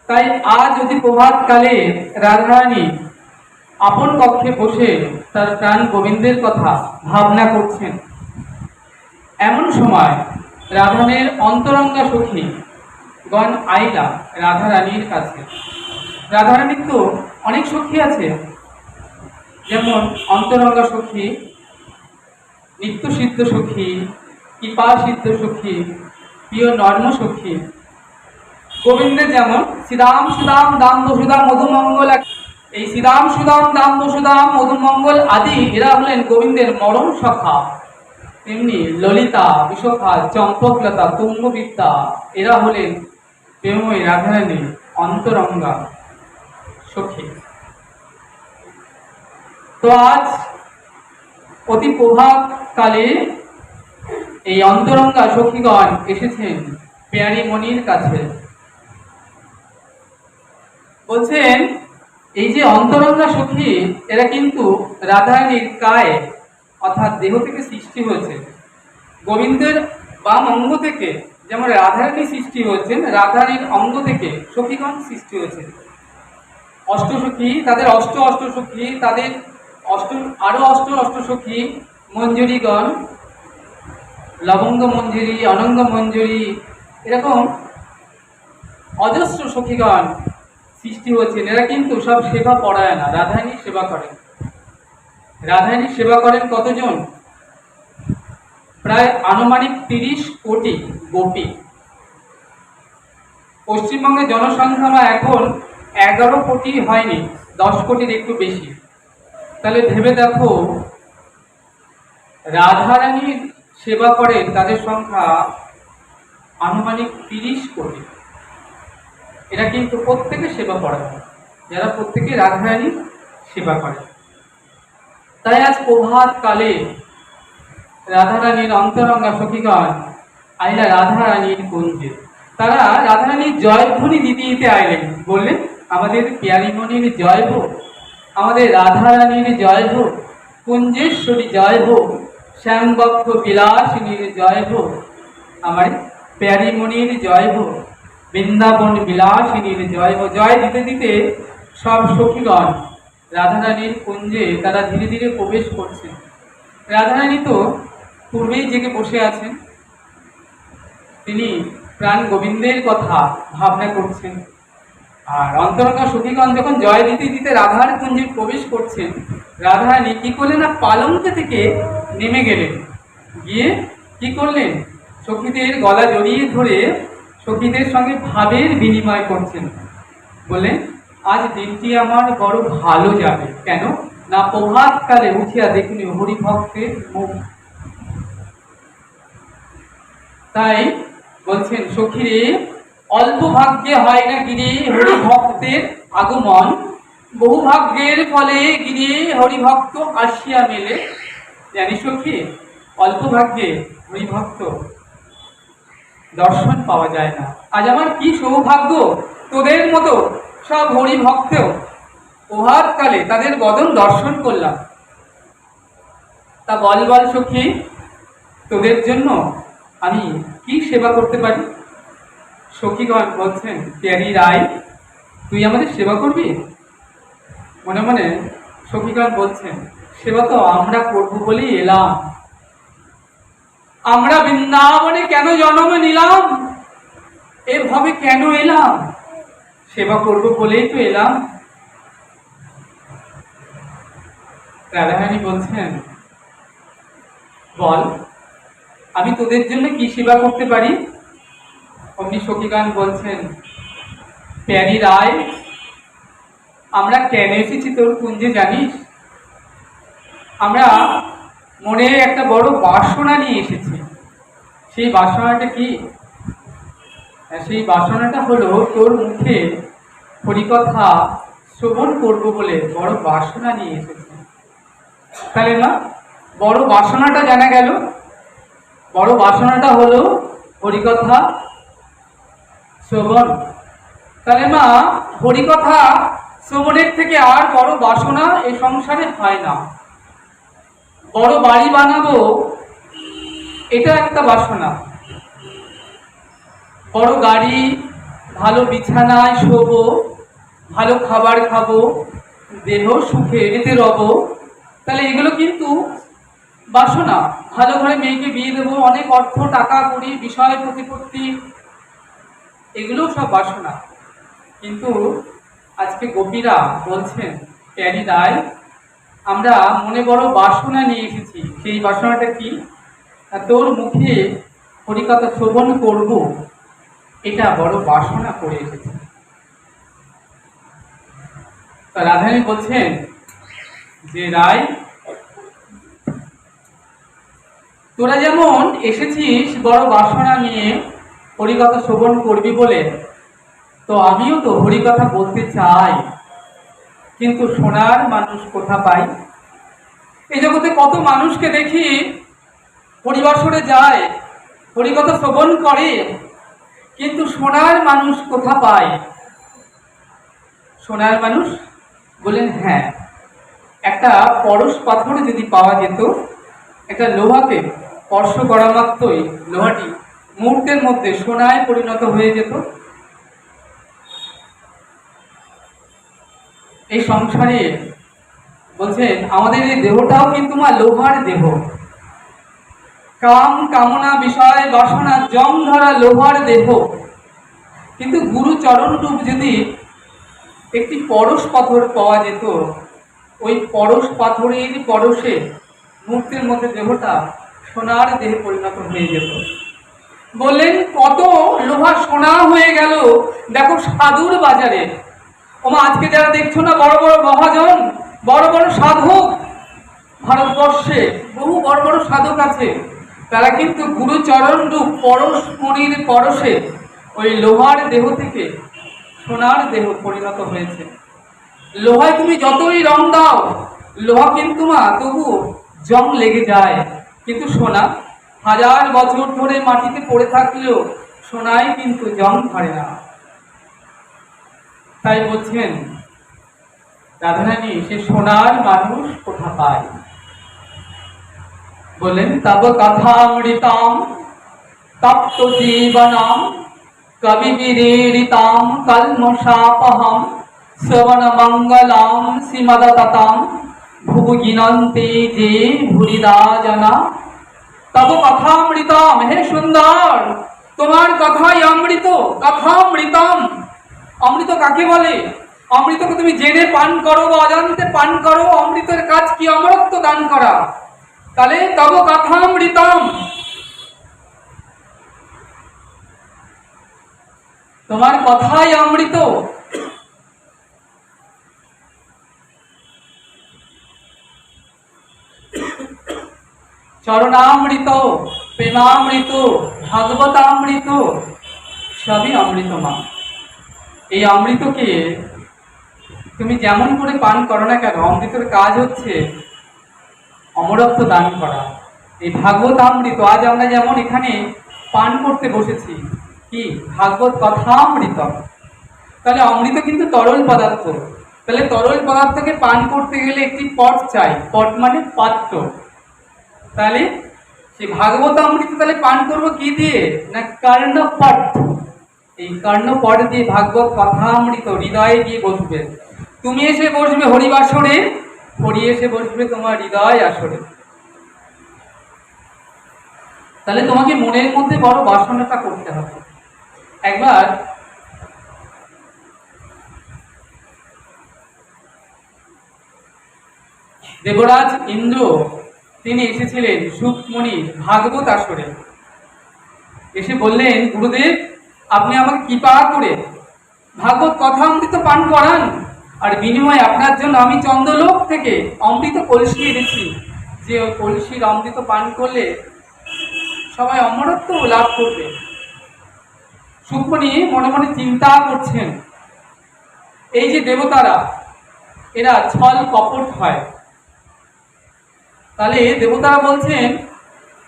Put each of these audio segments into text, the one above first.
তাই আজ অতি প্রভাতকালে রাধারানী আপন কক্ষে বসে তার প্রাণ গোবিন্দের কথা ভাবনা করছেন। এমন সময় রাধানের অন্তরঙ্গা সখী গণ আইলা রাধারানীর কাছে। রাধারানীর তো অনেক সখী আছে, যেমন অন্তরঙ্গা সখী, নিত্য সিদ্ধ সখী, কৃপা সিদ্ধ সখী, প্রিয় নর্ম সখী। গোবিন্দের যেমন শ্রীরাম সুদাম দাম বসুদাম মধুমঙ্গল, এই শ্রীরাম সুদাম দাম বসুদাম মধুমঙ্গল আদি এরা হলেন গোবিন্দের মরণ সখা। তেমনি ললিতা, বিশোখা, চম্পকলতা, তুঙ্গবিদ্যা এরা হলেন প্রেমময়ী রাধারানীর অন্তরঙ্গা সখী। তো আজ অতি প্রভাত কালে এই অন্তরঙ্গা সখীগণ এসেছেন পেয়ারী মণির কাছে। বলছেন এই যে অন্তরঙ্গা সখী এরা কিন্তু রাধারানীর কায় অর্থাৎ দেহ থেকে সৃষ্টি হয়েছে। গোবিন্দের বাম অঙ্গ থেকে যেমন রাধারানী সৃষ্টি হয়েছেন, রাধারানীর অঙ্গ থেকে সখীগণ সৃষ্টি হয়েছে। অষ্টসখী, তাদের অষ্ট সখী, তাদের আরো অষ্ট সখী, মঞ্জুরিগণ, লবঙ্গ মঞ্জুরি, অনঙ্গ মঞ্জুরি, এরকম অজস্র সখীগণ সৃষ্টি হয়েছেন। এরা কিন্তু সব সেবা পরায়ণা, রাধারানীর সেবা করেন। রাধারানীর সেবা করেন কতজন? প্রায় আনুমানিক 30 কোটি গোপী। পশ্চিমবঙ্গের জনসংখ্যা এখন 11 কোটি হয়নি, 10 কোটির একটু বেশি। তাহলে ভেবে দেখো রাধারানীর সেবা করেন তাদের সংখ্যা আনুমানিক 30 কোটি। এরা কিন্তু প্রত্যেকে সেবা করে, যারা প্রত্যেকে রাধারানীর সেবা করে। তাই আজ প্রভাত কালে রাধারানীর অন্তরঙ্গা সখীগণ আইলা রাধারানীর কুঞ্জে। তারা রাধারানীর জয়ধ্বনি দিতে দিতে আইলেন, বললেন আমাদের পেয়ারী মণির জয় হোক, আমাদের রাধারানীর জয় হোক, কুঞ্জেশ্বরী জয় হোক, শ্যামবক্ষ বিলাসিনীর জয় হোক, আমার পেয়ারী মণির জয় হোক, বৃন্দাবন বিলাসিনীর জয় হোক। জয় দিতে দিতে সব সখীগণ রাধারানীর কুঞ্জে তারা ধীরে ধীরে প্রবেশ করছেন। রাধারানী তো পূর্বেই জেগে বসে আছেন, তিনি প্রাণ গোবিন্দের কথা ভাবনা করছেন। আর অন্তরঙ্গা সখীগণ যখন জয় দিতে দিতে রাধার কুঞ্জে প্রবেশ করছেন, রাধারানী কি করলেন না পালঙ্ক থেকে নেমে গেলেন, গিয়ে কি করলেন সখীদের গলা জড়িয়ে ধরে সখীদের সঙ্গে ভাবের বিনিময় করছেন। বললেন আজ দিনটি আমার বড় ভালো যাবে। কেন না প্রভাতকালে উঠিয়া দেখিনি হরিভক্তের মুখ। তাই বলছেন সখীরে অল্প ভাগ্যে হয় না গিরে হরিভক্তের আগমন, বহু ভাগ্যের ফলে গিরে হরিভক্ত আসিয়া মেলে। জানি সখী অল্প ভাগ্যে হরিভক্ত দর্শন পাওয়া যায় না। আজ আমার কি সৌভাগ্য, তোদের মতো সব হরিভক্ত প্রভাতকালে তাদের বদন দর্শন করলাম। তা বল বল সখী, তোদের জন্য আমি কি সেবা করতে পারি? সখীগণ বলছেন প্যারি রায়, তুই আমাদের সেবা করবি? মনে মনে সখীগণ বলছেন সেবা তো আমরা করবো বলেই এলাম। আমরা বৃন্দাবনে কেন জন্ম নিলাম, এভাবে কেন এলাম? সেবা করবো বলেই তো এলাম। রাধারানী বলছেন বল আমি তোদের জন্য কি সেবা করতে পারি? অমনি সখীগণ বলছেন প্যারি রায়, আমরা কেন এসেছি তোর কুঞ্জে জানিস? আমরা মনে একটা বড় বাসনা নিয়ে এসেছি। সেই বাসনাটা কি? সেই বাসনাটা হলো তোর মুখে হরিকথা শ্রবণ করবো বলে বড় বাসনা নিয়ে এসেছি। তাহলে না বড় বাসনাটা জানা গেল, বড় বাসনাটা হলো হরিকথা শ্রবণ। তাহলে মা হরিকথা শ্রবণের থেকে আর বড় বাসনা এই সংসারে হয় না। বড় বাড়ি বানাবো এটা একটা বাসনা, বড় গাড়ি ভালো বিছানায় শোবো, ভালো খাবার খাবো, দেহ সুখে এতে রব, তাহলে এগুলো কিন্তু বাসনা। ভালো ঘরে মেয়েকে বিয়ে দেবো, অনেক অর্থ টাকা করি, বিষয় প্রতিপত্তি, এগুলো সব বাসনা। কিন্তু আজকে গোপীরা বলছেন, প্যারি রায়, আমরা মনে বড় বাসনা নিয়ে এসেছি। সেই বাসনাটা কি? তোর মুখে হরিকথা শ্রবণ করব, এটা বড় বাসনা করে এসেছে। তা রাধারানী বলছেন যে রায়, তোরা যেমন এসেছিস বড় বাসনা নিয়ে হরিকথা শ্রবণ করবি বলে, তো আমিও তো হরিকথা বলতে চাই, কিন্তু শোনার মানুষ কোথা পাই? এই জগতে কত মানুষকে দেখি হরিবাসরে যায়, হরিকথা শ্রবণ করে, কিন্তু শোনার মানুষ কোথা পায়? শোনার মানুষ বলেন, হ্যাঁ, একটা পরশ পাথর যদি পাওয়া যেত, একটা লোহাকে স্পর্শ করা মাত্রই লোহাটি মুহূর্তের মধ্যে সোনায় পরিণত হয়ে যেত। এই সংসারে বলছেন আমাদের এই দেহটাও কিন্তু মা লোহার দেহ। কাম কামনা বিষয় বাসনা জং ধরা লোহার দেহ, কিন্তু গুরু চরণ রূপ যদি একটি পরশ পাথর পাওয়া যেত, ওই পরশ পাথরের পরশে মুহূর্তের মধ্যে দেহটা সোনার দেহে পরিণত হয়ে যেত। বললেন কত লোহা সোনা হয়ে গেল দেখো সাধুর বাজারে। ওমা আজকে যারা দেখছো না বড় বড় মহাজন, বড় বড় সাধক, ভারতবর্ষে বহু বড় বড় সাধক আছে, তারা কিন্তু গুরুচরণ রূপ পরশ মণির পরশে ওই লোহার দেহ থেকে সোনার দেহ পরিণত হয়েছে। লোহায় তুমি যতই রং দাও, লোহা কিন্তু মা তবু জং লেগে যায়, কিন্তু সোনা হাজার বছর ধরে মাটিতে পড়ে থাকলেও সোনায় কিন্তু জং ধরে না। তাই বলছেন রাধারানী, সে সোনার মানুষ কোথা পায়? বলেন তব কথামৃতাম তপ্ত জীবনাম কবি বিরেরিতাম কলমশাপহম শ্রবণ মঙ্গলাম শ্রীমদততাম ভুবু গিনন্তে যে ভুরিদা জনা। তব কথামৃতম, হে সুন্দর, তোমার কথাই অমৃত। কথামৃতম, অমৃত কাকে বলে? অমৃতকে তুমি জেনে পান করো বা অজান্তে পান করো, অমৃতের কাজ কি? অমরত্ব দান করা। তাহলে তব কথামৃতম, তোমার কথাই অমৃত। চরণামৃত, প্রেমামৃত, ভাগবতামৃত, সবই অমৃত মা। এই অমৃতকে তুমি যেমন করে পান করো না কেন, অমৃতের কাজ হচ্ছে অমরত্ব দান করা। এই ভাগবতামৃত আজ আমরা যেমন এখানে পান করতে বসেছি, কি ভাগবত কথামৃত। তাহলে অমৃত কিন্তু তরল পদার্থ। তাহলে তরল পদার্থকে পান করতে গেলে একটি পট চাই, পট মানে পাত্র। তাহলে সেই ভাগবতামৃত তাহলে পান করবো কি দিয়ে? না কর্ণপট। এই কর্ণপট দিয়ে ভাগবত কথামৃত হৃদয়ে দিয়ে বসবে। তুমি এসে বসবে হরিবাসরে, হরি এসে বসবে তোমার হৃদয় আসরে। তাহলে তোমাকে মনের মধ্যে বড় বাসনাটা করতে হবে। একবার দেবরাজ ইন্দ্র তিনি এসেছিলেন সুকমণি ভাগবত আসরে। এসে বললেন, গুরুদেব আপনি আমাকে কৃপা করে ভাগবত কথা অমৃত পান করান, আর বিনিময়ে আপনার জন্য আমি চন্দ্রলোক থেকে অমৃত কলসি এনেছি, যে ওই কলসির অমৃত পান করলে সবাই অমরত্ব লাভ করবে। সুকমণি মনে মনে চিন্তা করছেন, এই যে দেবতারা এরা ছল কপট হয়, তাহলে দেবতারা বলছেন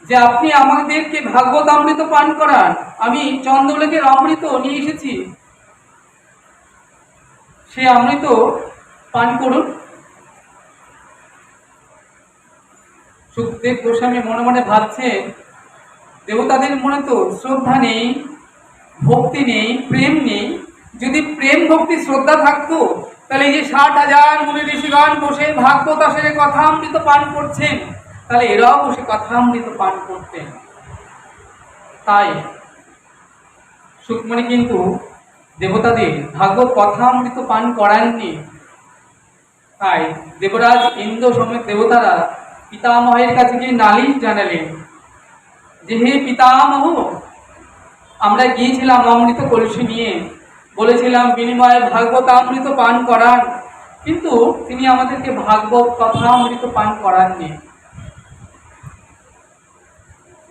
যে আপনি আমাদেরকে ভাগবত অমৃত পান করান, আমি চন্দ্রলোকের অমৃত নিয়ে এসেছি, সে অমৃত পান করুন। সুখদেব গোস্বামী মনে মনে ভাবছেন, দেবতাদের মনে তো শ্রদ্ধা নেই, ভক্তি নেই, প্রেম নেই, যদি প্রেম ভক্তি শ্রদ্ধা থাকতো, তাহলে এই যে 60,000 মুনি ঋষিগণ বসে ভাগবত আসরে কথামৃত পান করছেন, তাহলে এরাও বসে কথামৃত পান করতেন। তাই সুকমণি কিন্তু দেবতাদের ভাগবত কথামৃত পান করাননি। তাই দেবরাজ ইন্দ্র সমেত দেবতারা পিতামহের কাছে গিয়ে নালিশ জানালেন যে, হে পিতামহ, আমরা গিয়েছিলাম অমৃত কলসি নিয়ে, বলেছিলাম বিনিময়ে ভাগবত অমৃত পান করান, কিন্তু তিনি আমাদেরকে ভাগবত কথা অমৃত পান করাননি।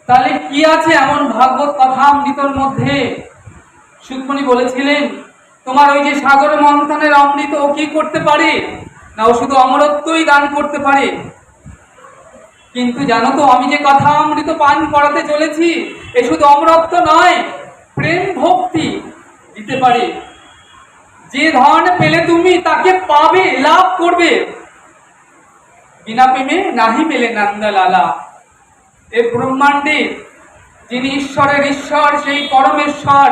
তাহলে কি আছে এমন ভাগবত কথা অমৃতর মধ্যে? সুকমণি বলেছিলেন, তোমার ওই যে সাগর মন্থনের অমৃত ও কি করতে পারে না, ও শুধু অমরত্বই দান করতে পারে। কিন্তু জানো তো, আমি যে কথা অমৃত পান করাতে চলেছি, এ শুধু অমরত্ব নয়, প্রেম ভক্তি দিতে পারে। যে ধন পেলে তুমি তাকে পাবে, লাভ করবে। বিনা প্রেমে নাহি মেলে নন্দলালা। এ ব্রহ্মাণ্ডে যিনি ঈশ্বরের ঈশ্বর, সেই পরমেশ্বর,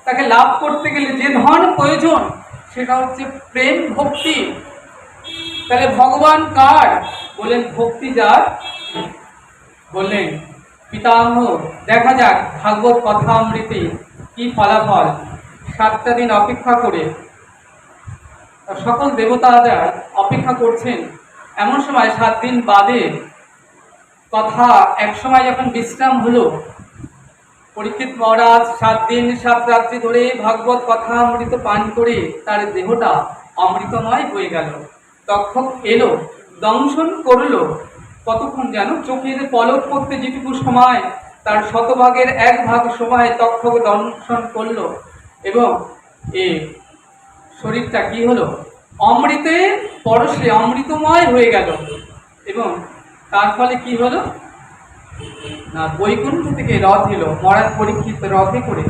তাকে লাভ করতে গেলে যে ধন প্রয়োজন সেটা হচ্ছে প্রেম ভক্তি। তাহলে ভগবান কার? বলেন ভক্তি যার। বললেন পিতামহ, দেখা যাক ভাগবত কথা অমৃতে কি ফলাফল। 7টা দিন অপেক্ষা করে সকল দেবতারা অপেক্ষা করছেন। এমন সময় 7 দিন বাদে কথা এক সময় যখন বিশ্রাম হলো, পরীক্ষিত মহারাজ 7 দিন 7 রাত্রি ধরে ভাগবত কথা অমৃত পান করে তার দেহটা অমৃতময় হয়ে গেল। তক্ষক এলো, দংশন করলো। কতক্ষণ যেন, চোখের পলক পড়তে যেটুকু সময়, তার 100 ভাগের 1 ভাগ সময় তক্ষক দংশন করলো, এবং এ শরীরটা কি হলো? অমৃতে পরশে অমৃতময় হয়ে গেল। এবং তার ফলে কি হলো না, বৈকুণ্ঠ থেকে রথ এলো, মহারাজ পরীক্ষিত রথে করে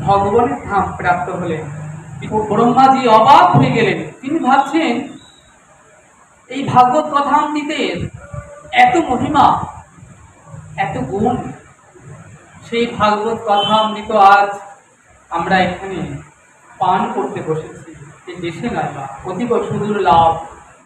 ভগবানের ধাম প্রাপ্ত হলেন। ব্রহ্মাজি অবাক হয়ে গেলেন। তিনি ভাবছেন, এই ভাগবত কথামৃতের এত মহিমা, এত গুণ, সেই ভাগবত কথামৃত আজ আমরা এখানে পান করতে বসেছি। এই দেশে নয় বা অতীব সুদূর লাভ।